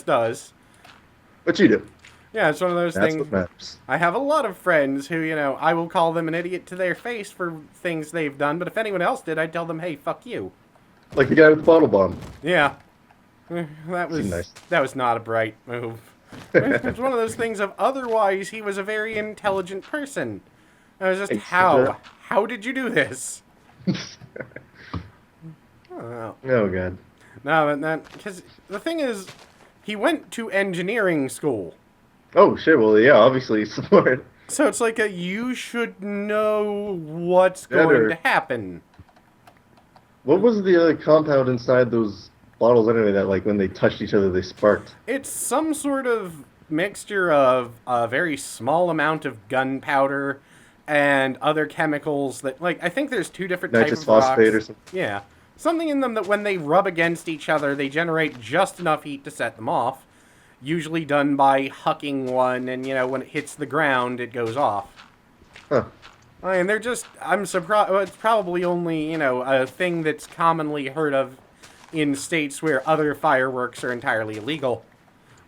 does. But you do. Yeah, it's one of those That's what things. matters. I have a lot of friends who, I will call them an idiot to their face for things they've done, but if anyone else did, I'd tell them, hey, fuck you. Like the guy with the bottle bomb. Yeah. That Seemed was nice. that was not a bright move. It's one of those things of otherwise he was a very intelligent person. I was just Except- how did you do this? Oh, Oh god. no, but that because the thing is, he went to engineering school, Oh shit. Well, yeah. Obviously, he's smart. so it's like you should know what's going to Better. happen. What was the compound inside those bottles anyway? That like when they touched each other, they sparked. It's some sort of mixture of a very small amount of gunpowder and other chemicals that, like, I think there's two different types Nitrous of phosphate or rocks. something. Yeah. Something in them that when they rub against each other, they generate just enough heat to set them off. Usually done by hucking one, and, when it hits the ground, it goes off. Huh. I mean, they're just, I'm surprised, well, it's probably only, a thing that's commonly heard of in states where other fireworks are entirely illegal.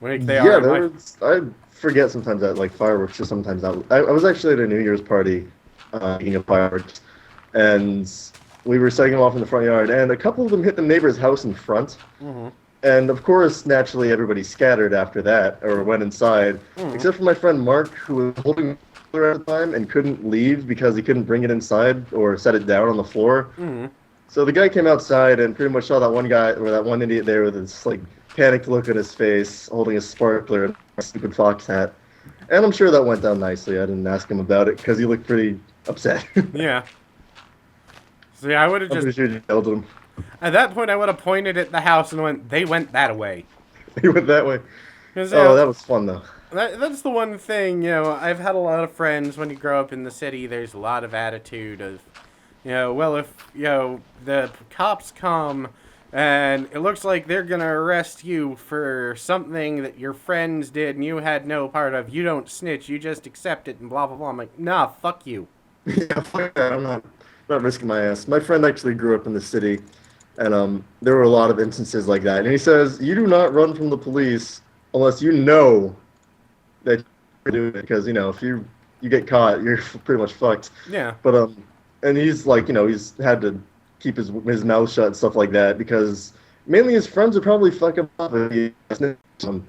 Like they are Yeah, in there my... was. I forget sometimes that like fireworks are sometimes out. I was actually at a New Year's party, eating a fireworks, and we were setting them off in the front yard, and a couple of them hit the neighbor's house in front. Mm-hmm. And of course, naturally, everybody scattered after that, or went inside, except for my friend Mark, who was holding it at the time and couldn't leave because he couldn't bring it inside or set it down on the floor. Mm-hmm. So the guy came outside and pretty much saw that one guy, or that one idiot there with this like panicked look on his face, holding a sparkler and a stupid fox hat. And I'm sure that went down nicely. I didn't ask him about it because he looked pretty upset. Yeah. So yeah, I would have I'm pretty just... sure you yelled at him. At that point, I would have pointed at the house and went, they went that way. He went that way. 'Cause, Oh, that was fun though. that's the one thing, I've had a lot of friends when you grow up in the city, there's a lot of attitude of, well, if, the cops come and it looks like they're going to arrest you for something that your friends did and you had no part of, you don't snitch, you just accept it and blah, blah, blah. I'm like, nah, fuck you. Yeah, fuck that. I'm not risking my ass. My friend actually grew up in the city, and there were a lot of instances like that. And he says, you do not run from the police unless you know that you're doing it, because if you get caught, you're pretty much fucked. Yeah. But and he's like, he's had to keep his mouth shut and stuff like that because mainly his friends would probably fuck him up if he snitched him.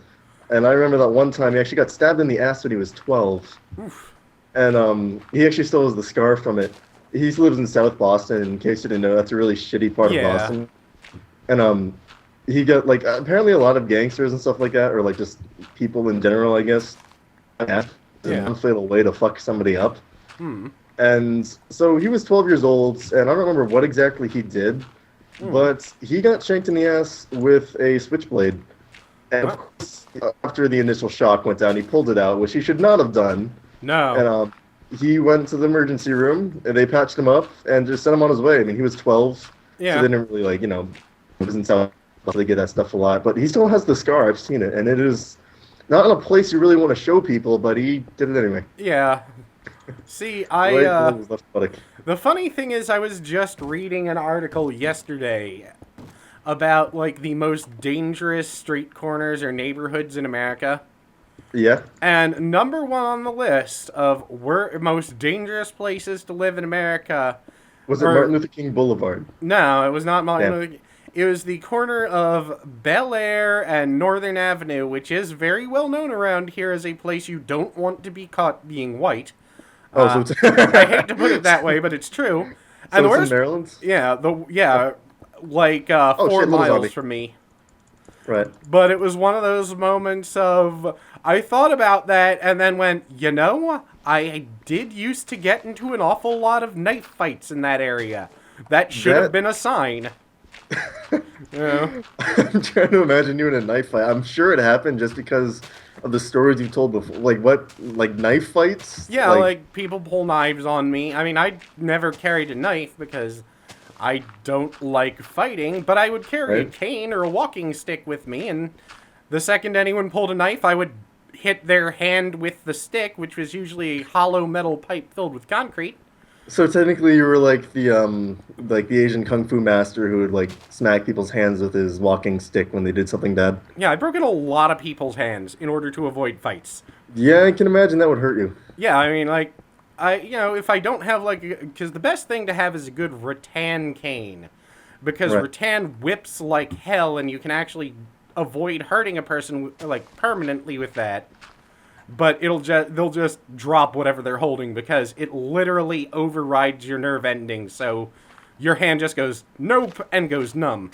And I remember that one time he actually got stabbed in the ass when he was 12. Oof. And he actually still has the scar from it. He lives in South Boston. In case you didn't know, that's a really shitty part of Boston. And he got like apparently a lot of gangsters and stuff like that, or like just people in general, I guess. Yeah, an unfatal way to fuck somebody up. Hmm. And so he was 12 years old, and I don't remember what exactly he did, but he got shanked in the ass with a switchblade. And of course, after the initial shock went down, he pulled it out, which he should not have done. No. And he went to the emergency room, and they patched him up and just sent him on his way. I mean, he was 12, Yeah. so they didn't really, it was in South, they get that stuff a lot. But he still has the scar. I've seen it, and it is not in a place you really want to show people, but he did it anyway. Yeah. See, Right below his left buttock. the funny thing is I was just reading an article yesterday about, like, the most dangerous street corners or neighborhoods in America. Yeah. And number one on the list of most dangerous places to live in America... Was it Martin Luther King Boulevard? No, it was not Martin Damn. Luther King. It was the corner of Bel Air and Northern Avenue, which is very well known around here as a place you don't want to be caught being white. Oh, so it's... I hate to put it that way, but it's true. And So it's in Maryland? Yeah, like 4 shit, Little miles Zombie. from me. Right. But it was one of those moments of, I thought about that and then went, I did used to get into an awful lot of knife fights in that area. That should have been a sign. Yeah. I'm trying to imagine you in a knife fight. I'm sure it happened just because of the stories you told before. Like what? Like knife fights? Yeah, like people pull knives on me. I mean, I never carried a knife because I don't like fighting, but I would carry a cane or a walking stick with me, and the second anyone pulled a knife, I would hit their hand with the stick, which was usually a hollow metal pipe filled with concrete. So technically, you were like the Asian kung fu master who would like smack people's hands with his walking stick when they did something bad. Yeah, I've broken a lot of people's hands in order to avoid fights. Yeah, I can imagine that would hurt you. Yeah, I mean, like, if I don't have, like, because the best thing to have is a good rattan cane. Because Right. rattan whips like hell, and you can actually avoid hurting a person, like, permanently with that. But they'll just drop whatever they're holding because it literally overrides your nerve endings. So your hand just goes nope and goes numb.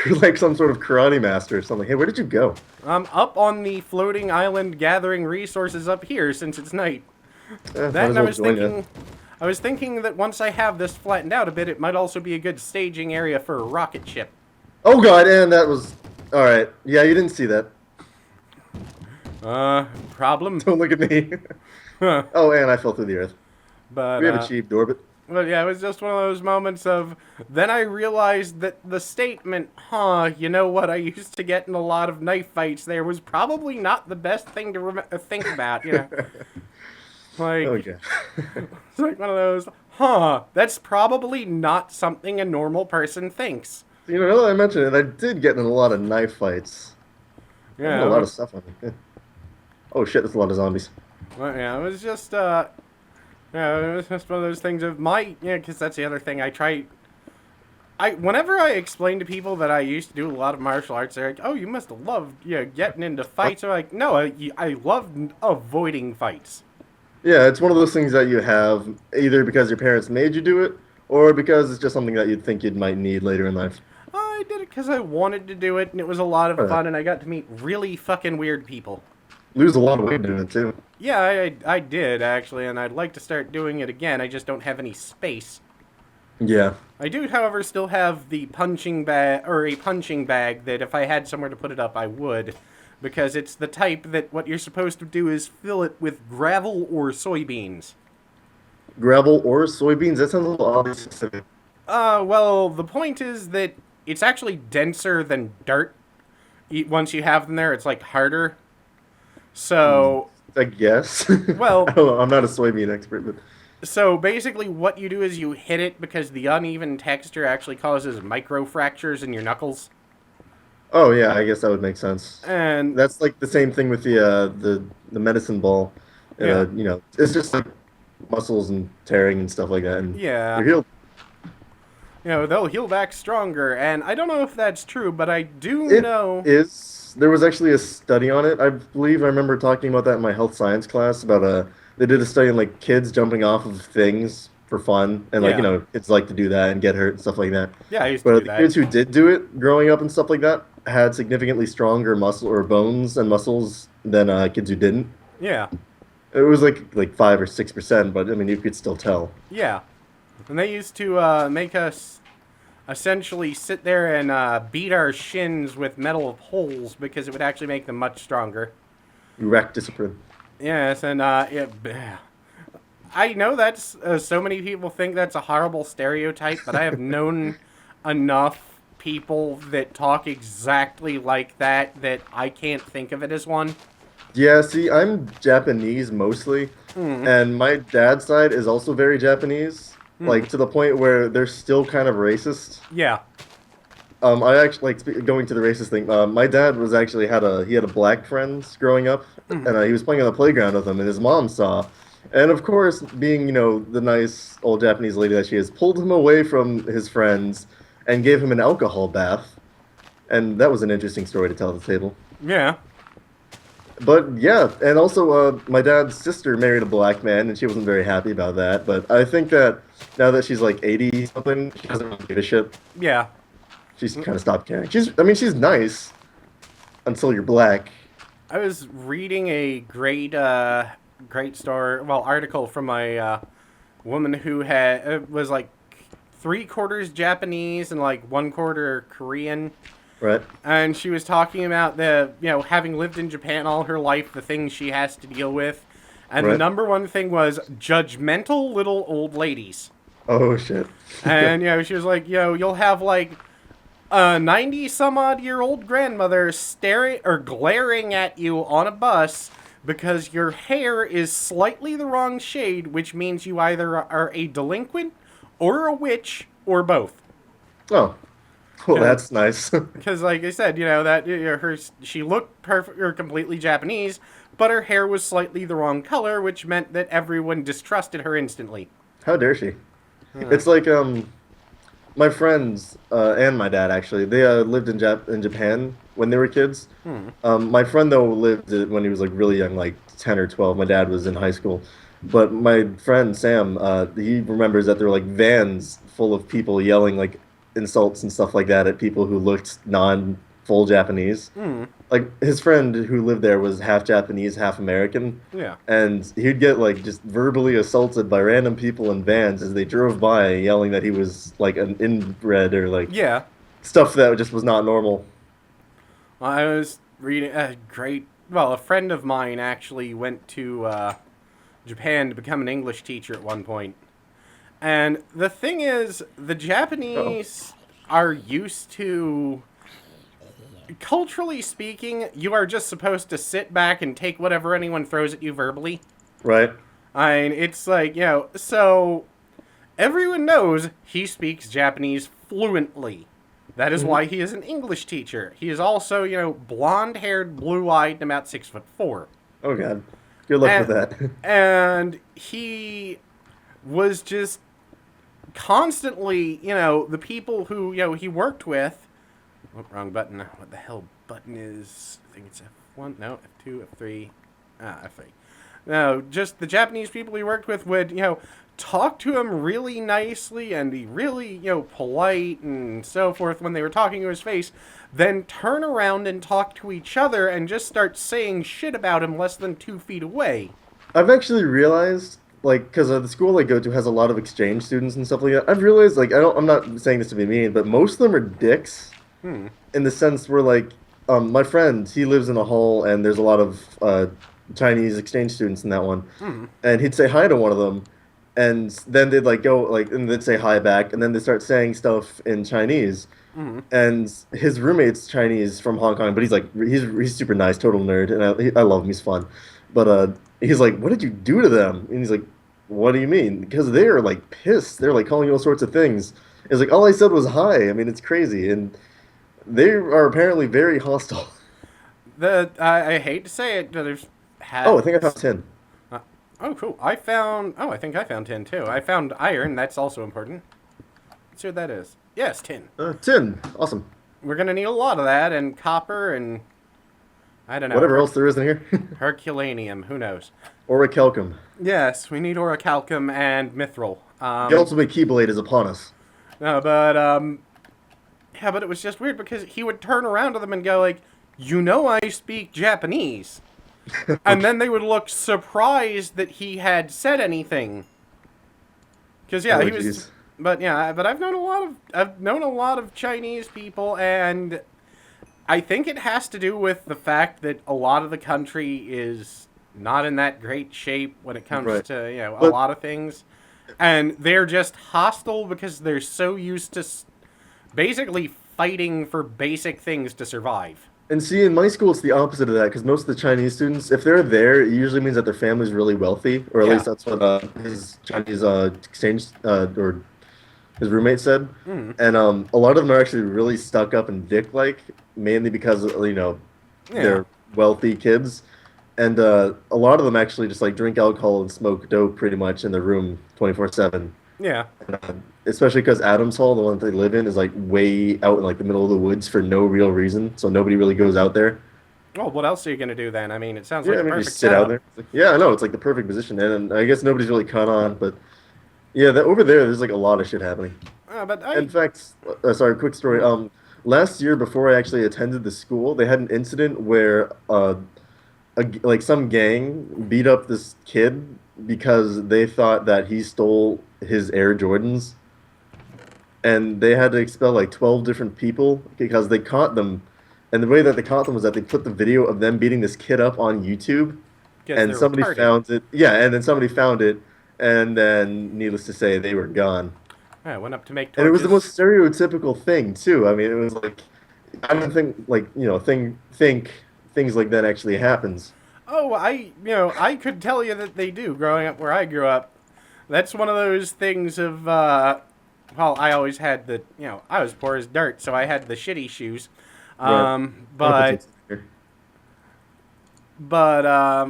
You're like some sort of karate master or something. Hey, where did you go? I'm up on the floating island gathering resources up here since it's night. Might That as and well join you. I was thinking that once I have this flattened out a bit, it might also be a good staging area for a rocket ship. Oh god, and that was all right. Yeah, you didn't see that. Problem. Don't look at me. Huh. Oh, and I fell through the earth. But We have achieved orbit. Well, yeah, it was just one of those moments of. Then I realized that the statement, you know what, I used to get in a lot of knife fights there was probably not the best thing to think about, you know? Like, Okay. it's like one of those, that's probably not something a normal person thinks. You know, now that I mentioned it, I did get in a lot of knife fights. I had a lot Yeah, of stuff on me. Yeah. Oh shit, there's a lot of zombies. well, yeah, it was just, yeah, it was just one of those things of because that's the other thing whenever I explain to people that I used to do a lot of martial arts, they're like, "Oh, you must have loved, getting into fights." I'm like, "No, I love avoiding fights." Yeah, it's one of those things that you have either because your parents made you do it, or because it's just something that you'd think you might need later in life. I did it because I wanted to do it, and it was a lot of Oh, yeah. fun, and I got to meet really fucking weird people. Lose a lot of weight doing it too. Yeah, I did actually, and I'd like to start doing it again. I just don't have any space. Yeah. I do, however, still have the punching bag, or a punching bag, that if I had somewhere to put it up, I would. Because it's the type that what you're supposed to do is fill it with gravel or soybeans. Gravel or soybeans, that sounds a little oddly specific. Well, the point is that it's actually denser than dirt. Once you have them there, it's like harder. So, I guess. well, I don't know. I'm not a soybean expert, but so basically what you do is you hit it because the uneven texture actually causes micro fractures in your knuckles. oh yeah, I guess that would make sense. And That's like the same thing with the medicine ball. yeah, You know, it's just like muscles and tearing and stuff like that, and yeah. you're healed. They'll heal back stronger, and I don't know if that's true, but I do It know. is. There was actually a study on it. I believe I remember talking about that in my health science class about they did a study on like kids jumping off of things for fun and like Yeah. kids like to do that and get hurt and stuff like that. Yeah, I used to But do the that. kids who did do it growing up and stuff like that had significantly stronger muscle or bones and muscles than kids who didn't. Yeah, It was like 5 or 6%, but I mean you could still tell. yeah. And they used to make us essentially sit there and beat our shins with metal holes because it would actually make them much stronger. Erect discipline. Yes, and I know that's so many people think that's a horrible stereotype, but I have known enough people that talk exactly like that that I can't think of it as one. Yeah, see, I'm Japanese mostly, and my dad's side is also very Japanese, like to the point where they're still kind of racist. Yeah. I actually going to the racist thing. My dad was actually he had a black friend growing up, and he was playing on the playground with him, and his mom saw, and of course, being the nice old Japanese lady that she is, pulled him away from his friends and gave him an alcohol bath, and that was an interesting story to tell at the table. Yeah. But yeah, and also my dad's sister married a black man, and she wasn't very happy about that. But I think that now that she's like 80 something, she doesn't really give a shit. Yeah. She's kind of stopped caring. I mean, she's nice until you're black. I was reading a great story, article from a woman who was like 3/4 Japanese and like 1/4 Korean. Right. And she was talking about having lived in Japan all her life, the things she has to deal with. And the Right. number one thing was judgmental little old ladies. Oh shit. And, she was like, you'll have like a 90 some odd year old grandmother staring or glaring at you on a bus because your hair is slightly the wrong shade, which means you either are a delinquent or a witch or both. Oh, well, that's nice. Because, like I said, that she looked perfect or completely Japanese, but her hair was slightly the wrong color, which meant that everyone distrusted her instantly. How dare she? It's like my friends and my dad actually. They lived in Japan when they were kids. My friend though lived when he was like really young, like 10 or 12. My dad was in high school. But my friend Sam, he remembers that there were like vans full of people yelling like insults and stuff like that at people who looked non-full Japanese. Like his friend who lived there was half Japanese, half American. Yeah. And he'd get like just verbally assaulted by random people in vans as they drove by, yelling that he was like an inbred or like Yeah. stuff that just was not normal. I was reading a a friend of mine actually went to Japan to become an English teacher at one point. And the thing is, the Japanese are used to, culturally speaking, you are just supposed to sit back and take whatever anyone throws at you verbally. Right. I mean, it's like, so everyone knows he speaks Japanese fluently. That is why he is an English teacher. He is also, blonde-haired, blue-eyed, and about 6'4". Oh God. Good luck with that. And he was just constantly, the people who, he worked with. Oh, wrong button. What the hell button is? I think it's F1. No, F2, F3. F3. No, just the Japanese people he worked with would, talk to him really nicely and be really, polite and so forth when they were talking to his face, then turn around and talk to each other and just start saying shit about him less than 2 feet away. I've actually realized, like, because the school I go to has a lot of exchange students and stuff like that. I've realized, like, I'm not saying this to be mean, but most of them are dicks. In the sense where, like, my friend, he lives in a hall and there's a lot of Chinese exchange students in that one. And he'd say hi to one of them, and then they'd, like, go, like, and they'd say hi back, and then they start saying stuff in Chinese. And his roommate's Chinese from Hong Kong, but he's, like, he's super nice, total nerd, and I love him, he's fun. But he's like, what did you do to them? And he's like, what do you mean? Because they're, like, pissed. They're, like, calling you all sorts of things. It's like, all I said was hi. I mean, it's crazy. And they are apparently very hostile. I hate to say it, but there's... Oh, I think I found 10. Oh, cool. I think I found 10, too. I found iron. That's also important. Let's see what that is. Yes, tin. 10. Awesome. We're going to need a lot of that, and copper, and... I don't know. Whatever else there is in here. Herculaneum. Who knows? Orichalcum. Yes, we need orichalcum and mithril. The ultimate keyblade is upon us. No, but, yeah, but it was just weird because he would turn around to them and go like, I speak Japanese. And then they would look surprised that he had said anything. Because, yeah, he was... Geez. But, yeah, but I've known a lot of Chinese people, and I think it has to do with the fact that a lot of the country is not in that great shape when it comes to, a lot of things. And they're just hostile because they're so used to basically fighting for basic things to survive. And see, in my school, it's the opposite of that, because most of the Chinese students, if they're there, it usually means that their family's really wealthy, or at least that's what his Chinese exchange, or his roommate said. And a lot of them are actually really stuck up and dick-like, mainly because, they're wealthy kids. And a lot of them actually just, like, drink alcohol and smoke dope pretty much in their room 24/7. Yeah. Especially because Adams Hall, the one that they live in, is like way out in like the middle of the woods for no real reason, so nobody really goes out there. Well, what else are you gonna do then? I mean, it sounds like a perfect just sit out there. Like, yeah, I know it's like the perfect position, and I guess nobody's really caught on, but yeah, over there's like a lot of shit happening. In fact, sorry, quick story. Last year, before I actually attended the school, they had an incident where like some gang beat up this kid because they thought that he stole his Air Jordans, and they had to expel like 12 different people because they caught them. And the way that they caught them was that they put the video of them beating this kid up on YouTube, and somebody found it. Yeah, and then somebody found it, and then needless to say, they were gone. I went up to make torches. And it was the most stereotypical thing too. I mean, it was like, I don't think like think things like that actually happens. Oh, I could tell you that they do. Growing up where I grew up, that's one of those things of. Well, I always had I was poor as dirt, so I had the shitty shoes. Right. Um, Kind of puts but it here. but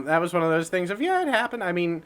that was one of those things of, yeah, it happened. I mean,